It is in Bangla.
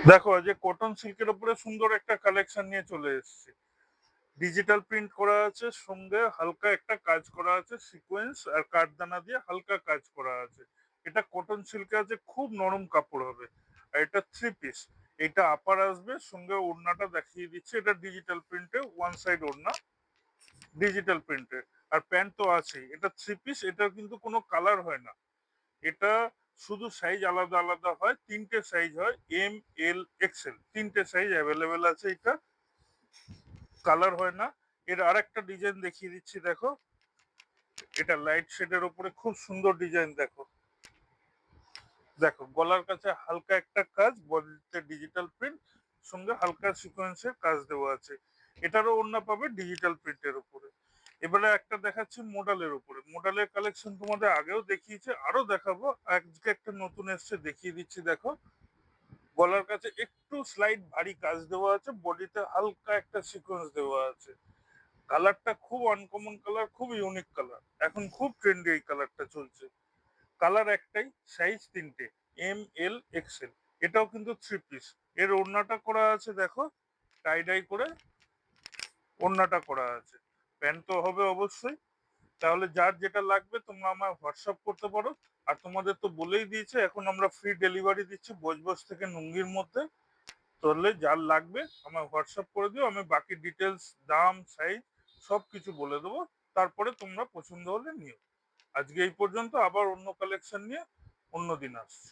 দেখো যে কটন সিল্কের উপরে সুন্দর একটা কালেকশন নিয়ে চলে এসেছে। ডিজিটাল প্রিন্ট করা আছে, সঙ্গে হালকা একটা কাজ করা আছে, সিকোয়েন্স আর কাঠদানা দিয়ে হালকা কাজ করা আছে। এটা কটন সিল্কে আছে, খুব নরম কাপড় হবে। আর এটা 3 পিস। এটা আপার আসবে, সঙ্গে ওড়নাটা দেখিয়ে দিচ্ছে। এটা ডিজিটাল প্রিন্টে, ওয়ান সাইড ওড়না, ডিজিটাল প্রিন্টের। আর প্যান্ট তো আছেই। এটা 3 পিস, এটা কিন্তু কোনো কালার হয় না। এটা শুধু সাইজ আলাদা আলাদা হয়, 3টে সাইজ হয়, এম, এল, এক্সেল, 3টে সাইজ অ্যাভেলেবেল আছে। এটা কালার হয় না। এর আর একটা ডিজাইন দেখিয়ে দিচ্ছি, দেখো। এটা লাইট শেডের উপরে খুব সুন্দর ডিজাইন, দেখো। দেখো গলার কাছে হালকা একটা কাজ, বডিতে ডিজিটাল প্রিন্ট, সঙ্গে হালকা সিকোয়েন্সের কাজ দেওয়া আছে। এটারও ওড়না পাবে ডিজিটাল প্রিন্টের উপরে। এবারে একটা দেখাচ্ছি মোডালের উপরে। মোডালের কালেকশন তোমাদের আগেও দেখিয়েছে, আরো দেখাবো। আজকে একটা নতুন এসছে, দেখিয়ে দিচ্ছি, দেখো। গলার কাছে একটু স্লাইড ভারী কাজ দেওয়া আছে, বডিতে হালকা একটা সিকোয়েন্স দেওয়া আছে। কালারটা খুব আনকমন কালার, খুব ইউনিক কালার, এখন খুব ট্রেন্ডি এই কালারটা চলছে। কালার একটাই, সাইজ 3টে, এম, এল, এক্সেল। এটাও কিন্তু 3 পিস। এর ওড়নাটা করা আছে, দেখো, টাই ডাই করে ওড়নাটা করা আছে। প্যান্ট তো হবে অবশ্যই। তাহলে যার যেটা লাগবে তোমরা আমায় হোয়াটসঅ্যাপ করতে পারো। আর তোমাদের তো বলেই দিয়েছে, এখন আমরা ফ্রি ডেলিভারি দিচ্ছি বজবজ থেকে নুঙ্গির মধ্যে। তাহলে যার লাগবে আমায় হোয়াটসঅ্যাপ করে দিও, আমি বাকি ডিটেলস, দাম, সাইজ সব কিছু বলে দেবো। তারপরে তোমরা পছন্দ হলে নিও। আজকে এই পর্যন্ত, আবার অন্য কালেকশন নিয়ে অন্য দিন আসছি।